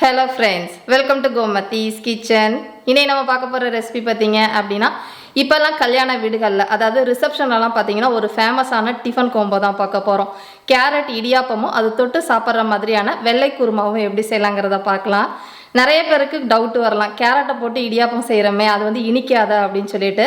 Hello friends, welcome to Gomathi's kitchen. இன்னைக்கு நம்ம பார்க்க போற ரெசிபி பாத்தீங்க அப்படினா இப்போலாம் கல்யாண வீடுகள்ல அதாவது ரிசப்ஷன்லலாம் பாத்தீங்கன்னா ஒரு ஃபேமஸான டிஃபன் காம்போ தான் பார்க்க போறோம். கேரட் இடியாப்பமும் அது தொட்டு சாப்பிடுற மாதிரியான வெள்ளை குருமாவும் எப்படி செய்யலாம்ங்கறத பார்க்கலாம். நிறைய பேருக்கு டவுட் வரலாம், கேரட்டை போட்டு இடியாப்பம் செய்கிறோமே அது வந்து இனிக்காதா அப்படின்னு சொல்லிட்டு.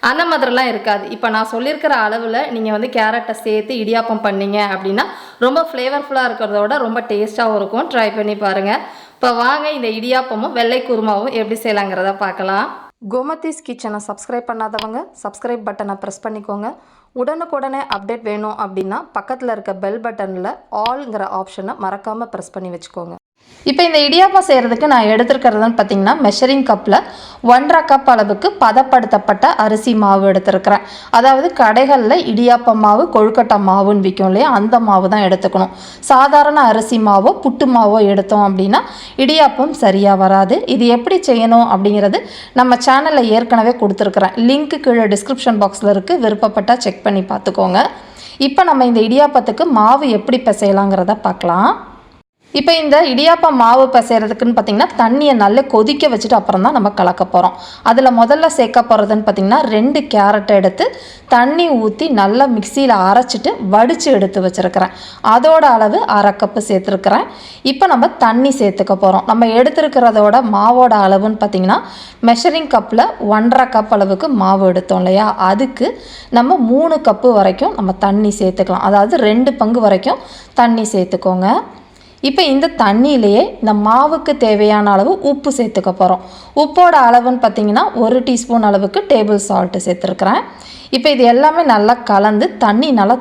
அந்த மாதிரிலாம் இருக்காது. இப்போ நான் சொல்லியிருக்கிற அளவில் நீங்கள் வந்து கேரட்டை சேர்த்து இடியாப்பம் பண்ணீங்க அப்படின்னா ரொம்ப ஃப்ளேவர்ஃபுல்லாக இருக்கிறதோட ரொம்ப டேஸ்ட்டாகவும் இருக்கும். ட்ரை பண்ணி பாருங்கள். இப்போ வாங்க இந்த இடியாப்பமும் வெள்ளை குருமாவும் எப்படி செய்யலாங்கிறத பார்க்கலாம். கோமதிஸ் கிச்சனை சப்ஸ்கிரைப் பண்ணாதவங்க சப்ஸ்கிரைப் பட்டனை ப்ரெஸ் பண்ணிக்கோங்க. உடனுக்குடனே அப்டேட் வேணும் அப்படின்னா பக்கத்தில் இருக்க பெல் பட்டனில் ஆல்ங்கிற ஆப்ஷனை மறக்காமல் ப்ரெஸ் பண்ணி வச்சுக்கோங்க. இப்போ இந்த இடியாப்பம் செய்கிறதுக்கு நான் எடுத்துருக்கிறதுன்னு பார்த்தீங்கன்னா மெஷரிங் கப்பில் 1.5 கப் அளவுக்கு பதப்படுத்தப்பட்ட அரிசி மாவு எடுத்துருக்கிறேன். அதாவது கடைகளில் இடியாப்பம் மாவு கொழுக்கட்டை மாவுன்னு விற்கும் இல்லையா, அந்த மாவு தான் எடுத்துக்கணும். சாதாரண அரிசி மாவோ புட்டு மாவோ எடுத்தோம் அப்படின்னா இடியாப்பம் சரியாக வராது. இது எப்படி செய்யணும் அப்படிங்கிறது நம்ம சேனலில் ஏற்கனவே கொடுத்துருக்குறேன். லிங்க்கு கீழே டிஸ்கிரிப்ஷன் பாக்ஸில் இருக்குது, விருப்பப்பட்டால் செக் பண்ணி பார்த்துக்கோங்க. இப்போ நம்ம இந்த இடியாப்பத்துக்கு மாவு எப்படி பிசையலாங்கிறத பார்க்கலாம். இப்போ இந்த இடியாப்பம் மாவு பிசைகிறதுக்குன்னு பார்த்திங்கன்னா தண்ணியை நல்லா கொதிக்க வச்சுட்டு அப்புறம் தான் நம்ம கலக்க போகிறோம். அதில் முதல்ல சேர்க்க போகிறதுன்னு பார்த்திங்கன்னா 2 கேரட்டை எடுத்து தண்ணி ஊற்றி நல்லா மிக்சியில் அரைச்சிட்டு வடித்து எடுத்து வச்சுருக்கிறேன். அதோட அளவு 1/2 கப்பு சேர்த்துருக்குறேன். இப்போ நம்ம தண்ணி சேர்த்துக்க போகிறோம். நம்ம எடுத்துருக்கிறதோட மாவோட அளவுன்னு பார்த்திங்கன்னா மெஷரிங் கப்பில் 1.5 கப் அளவுக்கு மாவு எடுத்தோம் இல்லையா, அதுக்கு நம்ம 3 கப்பு வரைக்கும் நம்ம தண்ணி சேர்த்துக்கலாம். அதாவது 2 பங்கு வரைக்கும் தண்ணி சேர்த்துக்கோங்க. இப்போ இந்த தண்ணியிலேயே இந்த மாவுக்கு தேவையான அளவு உப்பு சேர்த்துக்க போகிறோம். உப்போட அளவுன்னு பார்த்திங்கன்னா 1 டீஸ்பூன் அளவுக்கு டேபிள் சால்ட்டு சேர்த்துருக்குறேன். இப்போ இது எல்லாமே நல்லா கலந்து தண்ணி நல்லா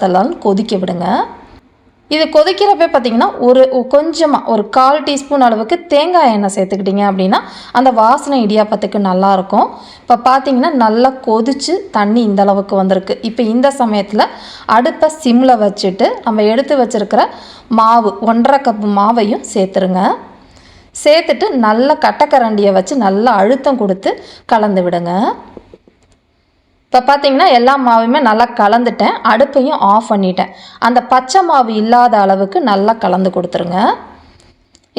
தளன்னு கொதிக்க விடுங்க. இது கொதிக்கிறப்ப பார்த்திங்கன்னா கொஞ்சமாக ஒரு 1/4 டீஸ்பூன் அளவுக்கு தேங்காய் எண்ணெய் சேர்த்துக்கிட்டிங்க அப்படின்னா அந்த வாசனை இடியாப்பத்துக்கு நல்லாயிருக்கும். இப்போ பார்த்திங்கன்னா நல்லா கொதித்து தண்ணி இந்த அளவுக்கு வந்திருக்கு. இப்போ இந்த சமயத்தில் அடுப்பை சிம்மில் வச்சுட்டு நம்ம எடுத்து வச்சுருக்கிற மாவு 1.5 கப்பு மாவையும் சேர்த்துருங்க. சேர்த்துட்டு நல்லா கட்டைக்கரண்டியை வச்சு நல்லா அழுத்தம் கொடுத்து கலந்து விடுங்க. இப்போ பார்த்திங்கன்னா எல்லா மாவுமே நல்லா கலந்துட்டேன். அடுப்பையும் ஆஃப் பண்ணிட்டேன். அந்த பச்சை மாவு இல்லாத அளவுக்கு நல்லா கலந்து கொடுத்துருங்க.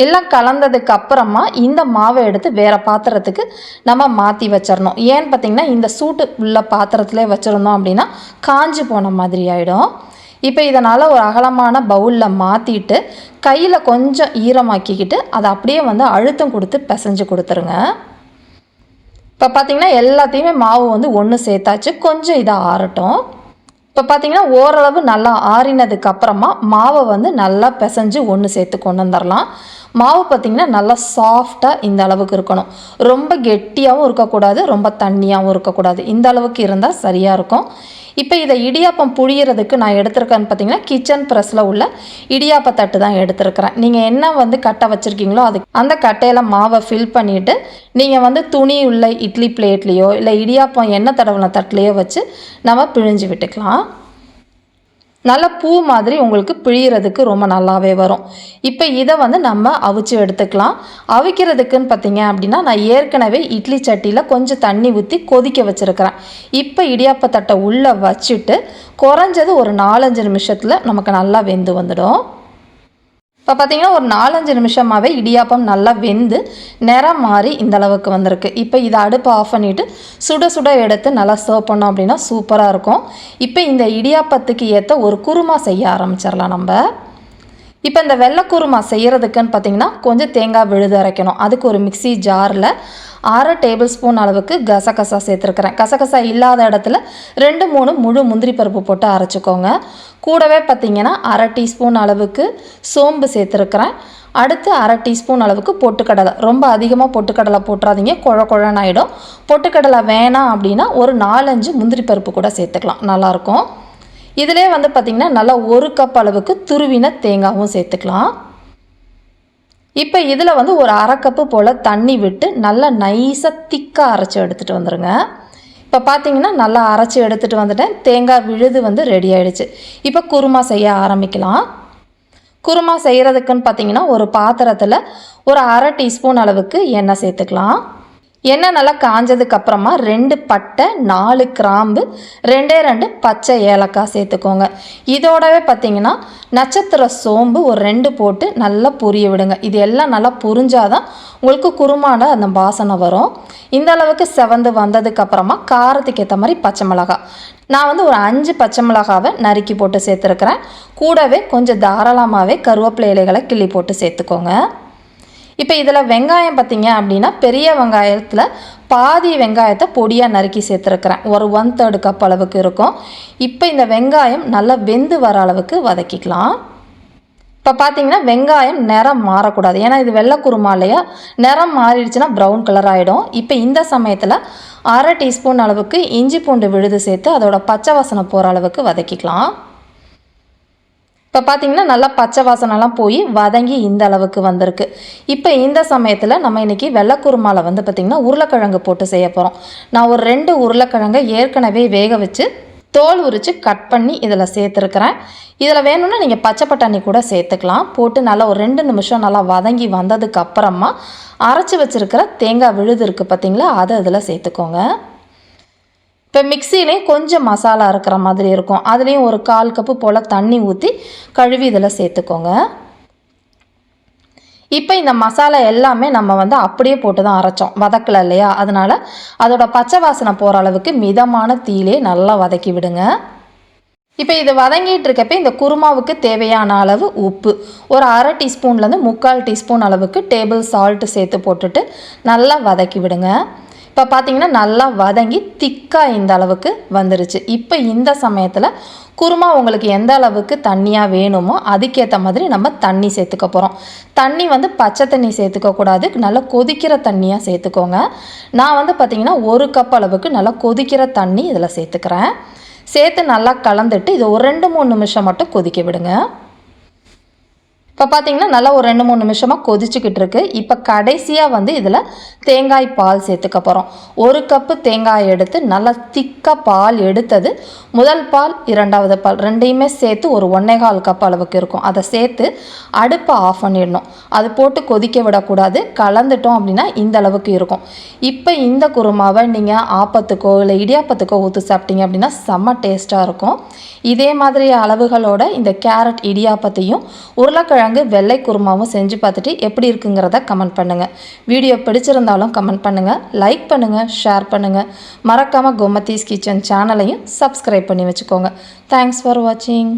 எல்லாம் கலந்ததுக்கு அப்புறமா இந்த மாவை எடுத்து வேறு பாத்திரத்துக்கு நம்ம மாற்றி வச்சிடணும். ஏன்னு பார்த்திங்கன்னா இந்த சூட்டு உள்ள பாத்திரத்திலே வச்சுருந்தோம் அப்படின்னா காஞ்சி போன மாதிரி ஆகிடும். இப்போ இதனால் ஒரு அகலமான பவுலில் மாற்றிட்டு கையில் கொஞ்சம் ஈரமாக்கிக்கிட்டு அதை அப்படியே வந்து அழுத்தம் கொடுத்து பிசைஞ்சு கொடுத்துருங்க. இப்போ பார்த்திங்கன்னா எல்லாத்தையுமே மாவு வந்து ஒன்று சேர்த்தாச்சு. கொஞ்சம் இதை ஆறட்டும். இப்போ பார்த்திங்கன்னா ஓரளவு நல்லா ஆறினதுக்கு அப்புறமா மாவை வந்து நல்லா பிசைஞ்சு ஒன்று சேர்த்து கொண்டு வந்துடலாம். மாவு பார்த்திங்கன்னா நல்லா சாஃப்டாக இந்த அளவுக்கு இருக்கணும். ரொம்ப கெட்டியாகவும் இருக்கக்கூடாது, ரொம்ப தண்ணியாகவும் இருக்கக்கூடாது. இந்த அளவுக்கு இருந்தால் சரியாக இருக்கும். இப்போ இதை இடியாப்பம் புழியறதுக்கு நான் எடுத்துருக்கேன்னு பார்த்திங்கன்னா கிச்சன் ப்ரெஸ்ஸில் உள்ள இடியாப்ப தட்டு தான் எடுத்துருக்கிறேன். நீங்கள் என்ன வந்து கட்டை வச்சுருக்கீங்களோ அது அந்த கட்டையில் மாவை ஃபில் பண்ணிவிட்டு நீங்கள் வந்து துணி உள்ள இட்லி பிளேட்லேயோ இல்லை இடியாப்பம் எண்ணெய் தடவின தட்டுலேயோ வச்சு நம்ம பிழிஞ்சு விட்டுக்கலாம். நல்ல பூ மாதிரி உங்களுக்கு பிழியறதுக்கு ரொம்ப நல்லாவே வரும். இப்போ இதை வந்து நம்ம அவிச்சு எடுத்துக்கலாம். அவிக்கிறதுக்குன்னு பார்த்தீங்க அப்படின்னா நான் ஏற்கனவே இட்லி சட்டியில் கொஞ்சம் தண்ணி ஊற்றி கொதிக்க வச்சுருக்கிறேன். இப்போ இடியாப்பத்தட்டை உள்ளே வச்சுட்டு குறைஞ்சது ஒரு 4-5 நிமிஷத்தில் நமக்கு நல்லா வெந்து வந்துடும். இப்போ பார்த்திங்கன்னா ஒரு 4-5 நிமிஷமாகவே இடியாப்பம் நல்லா வெந்து நிறம் மாறி இந்த அளவுக்கு வந்திருக்கு. இப்போ இதை அடுப்பை ஆஃப் பண்ணிவிட்டு சுட சுட எடுத்து நல்லா சர்வ் பண்ணோம் அப்படின்னா சூப்பராக இருக்கும். இப்போ இந்த இடியாப்பத்துக்கு ஏற்ற ஒரு குருமா செய்ய ஆரம்பிச்சிடலாம் நம்ம. இப்போ இந்த வெள்ளை குருமா செய்கிறதுக்குன்னு பார்த்திங்கன்னா கொஞ்சம் தேங்காய் விழுது அரைக்கணும். அதுக்கு ஒரு மிக்சி ஜாரில் 1/2 டேபிள் ஸ்பூன் அளவுக்கு கசகசா சேர்த்துருக்குறேன். கசகசா இல்லாத இடத்துல 2-3 முழு முந்திரி பருப்பு போட்டு அரைச்சிக்கோங்க. கூடவே பார்த்திங்கன்னா 1/2 டீஸ்பூன் அளவுக்கு சோம்பு சேர்த்துருக்குறேன். அடுத்து 1/2 டீஸ்பூன் அளவுக்கு பொட்டுக்கடலை. ரொம்ப அதிகமாக பொட்டுக்கடலை போட்டுறாதீங்க, குழன்னு ஆகிடும். பொட்டுக்கடலை வேணாம் அப்படின்னா ஒரு 4-5 முந்திரி பருப்பு கூட சேர்த்துக்கலாம், நல்லாயிருக்கும். இதிலே வந்து பார்த்திங்கன்னா நல்லா 1 கப் அளவுக்கு துருவின தேங்காயும் சேர்த்துக்கலாம். இப்போ இதில் வந்து ஒரு 1/2 கப்பு போல் தண்ணி விட்டு நல்லா நைஸாக திக்காக அரைச்சி எடுத்துகிட்டு வந்துடுங்க. இப்போ பார்த்திங்கன்னா நல்லா அரைச்சி எடுத்துகிட்டு வந்துட்டேன். தேங்காய் விழுது வந்து ரெடி ஆகிடுச்சு. இப்போ குருமா செய்ய ஆரம்பிக்கலாம். குருமா செய்கிறதுக்குன்னு பார்த்திங்கன்னா ஒரு பாத்திரத்தில் ஒரு 1/2 டீஸ்பூன் அளவுக்கு எண்ணெய் சேர்த்துக்கலாம். எண்ணெய் நல்லா காஞ்சதுக்கு அப்புறமா 2 பட்டை 4 கிராம்பு 2 பச்சை ஏலக்காய் சேர்த்துக்கோங்க. இதோடவே பார்த்தீங்கன்னா நட்சத்திர சோம்பு ஒரு 2 போட்டு நல்லா பொரிய விடுங்க. இது எல்லாம் நல்லா பொரிஞ்சாதான் உங்களுக்கு குருமான அந்த வாசனை வரும். இந்த அளவுக்கு செவந்து வந்ததுக்கு அப்புறமா காரத்துக்கு ஏற்ற மாதிரி பச்சை மிளகாய் நான் வந்து ஒரு 5 பச்சை மிளகாவை நறுக்கி போட்டு சேர்த்துருக்கிறேன். கூடவே கொஞ்சம் தாராளமாகவே கருவேப்பிலை இலைகளை கிள்ளி போட்டு சேர்த்துக்கோங்க. இப்போ இதில் வெங்காயம் பார்த்தீங்க அப்படின்னா பெரிய வெங்காயத்தில் பாதி வெங்காயத்தை பொடியாக நறுக்கி சேர்த்துருக்கிறேன். ஒரு 1/3 கப் அளவுக்கு இருக்கும். இப்போ இந்த வெங்காயம் நல்லா வெந்து வர அளவுக்கு வதக்கிக்கலாம். இப்போ பார்த்தீங்கன்னா வெங்காயம் நிறம் மாறக்கூடாது, ஏன்னா இது வெள்ளை குருமா இல்லையா, நிறம் மாறிடுச்சுன்னா ப்ரௌன் கலர் ஆகிடும். இப்போ இந்த சமயத்தில் 1/2 டீஸ்பூன் அளவுக்கு இஞ்சி பூண்டு விழுது சேர்த்து அதோட பச்சை வாசனை போகிற அளவுக்கு வதக்கிக்கலாம். இப்போ பார்த்தீங்கன்னா நல்லா பச்சை வாசனைலாம் போய் வதங்கி இந்த அளவுக்கு வந்திருக்கு. இப்போ இந்த சமயத்தில் நம்ம இன்றைக்கி வெள்ளைக்குருமாவில் வந்து பார்த்திங்கன்னா உருளைக்கிழங்கு போட்டு செய்ய போகிறோம். நான் ஒரு 2 உருளைக்கிழங்கை ஏற்கனவே வேக வச்சு தோல் உரித்து கட் பண்ணி இதில் சேர்த்துருக்கிறேன். இதில் வேணும்னா நீங்கள் பச்சை பட்டாணி கூட சேர்த்துக்கலாம். போட்டு நல்லா ஒரு 2 நிமிஷம் நல்லா வதங்கி வந்ததுக்கு அப்புறமா அரைச்சி வச்சுருக்கிற தேங்காய் விழுது இருக்குது பார்த்திங்களா, அதை இதில் சேர்த்துக்கோங்க. இப்போ மிக்சிலையும் கொஞ்சம் மசாலா இருக்கிற மாதிரி இருக்கும், அதுலேயும் ஒரு 1/4 கப்பு போல் தண்ணி ஊற்றி கழுவி இதில் சேர்த்துக்கோங்க. இப்போ இந்த மசாலா எல்லாமே நம்ம வந்து அப்படியே போட்டு தான் அரைச்சோம், வதக்கலை இல்லையா, அதனால் அதோட பச்சை வாசனை போகிற அளவுக்கு மிதமான தீயிலே நல்லா வதக்கி விடுங்க. இப்போ இது வதங்கிட்டு இருக்கப்போ இந்த குருமாவுக்கு தேவையான அளவு உப்பு ஒரு 1/2 டீஸ்பூன்லேருந்து 3/4 டீஸ்பூன் அளவுக்கு டேபிள் சால்ட்டு சேர்த்து போட்டுட்டு நல்லா வதக்கி விடுங்க. இப்போ பார்த்தீங்கன்னா நல்லா வதங்கி திக்காக இந்த அளவுக்கு வந்துருச்சு. இப்போ இந்த சமயத்தில் குருமா உங்களுக்கு எந்த அளவுக்கு தண்ணியாக வேணுமோ அதுக்கேற்ற மாதிரி நம்ம தண்ணி சேர்த்துக்க போகிறோம். தண்ணி வந்து பச்சை தண்ணி சேர்த்துக்கக்கூடாது, நல்லா கொதிக்கிற தண்ணியாக சேர்த்துக்கோங்க. நான் வந்து பார்த்திங்கன்னா 1 கப் அளவுக்கு நல்லா கொதிக்கிற தண்ணி இதில் சேர்த்துக்கிறேன். சேர்த்து நல்லா கலந்துட்டு இது ஒரு 2-3 நிமிஷம் மட்டும் கொதிக்க விடுங்க. இப்போ பார்த்தீங்கன்னா நல்லா ஒரு 2-3 நிமிஷமாக கொதிச்சுக்கிட்டு இருக்கு. இப்போ கடைசியாக வந்து இதில் தேங்காய் பால் சேர்த்துக்க போகிறோம். 1 கப்பு தேங்காய் எடுத்து நல்லா திக்காக பால் எடுத்தது, முதல் பால் 2வது பால் ரெண்டையுமே சேர்த்து ஒரு 1/4 கப் அளவுக்கு இருக்கும். அதை சேர்த்து அடுப்பை ஆஃப் பண்ணிடணும். அது போட்டு கொதிக்க விடக்கூடாது. கலந்துட்டோம் அப்படின்னா இந்த அளவுக்கு இருக்கும். இப்போ இந்த குருமாவை நீங்கள் ஆப்பத்துக்கோ இல்லை இடியாப்பத்துக்கோ ஊற்றி சாப்பிட்டீங்க அப்படின்னா செம்ம டேஸ்ட்டாக இருக்கும். இதே மாதிரி அளவுகளோட இந்த கேரட் இடியாப்பத்தையும் உருளைக்கிழங்கு வெள்ளை குருமாவும் செஞ்சு பார்த்துட்டு எப்படி இருக்குங்கிறத கமெண்ட் பண்ணுங்கள். வீடியோ பிடிச்சிருந்தாலும் கமெண்ட் பண்ணுங்கள், லைக் பண்ணுங்கள், ஷேர் பண்ணுங்கள். மறக்காமல் கோமதீஸ் கிச்சன் சேனலையும் சப்ஸ்கிரைப் பண்ணி வச்சுக்கோங்க. தேங்க்ஸ் ஃபார் வாட்சிங்.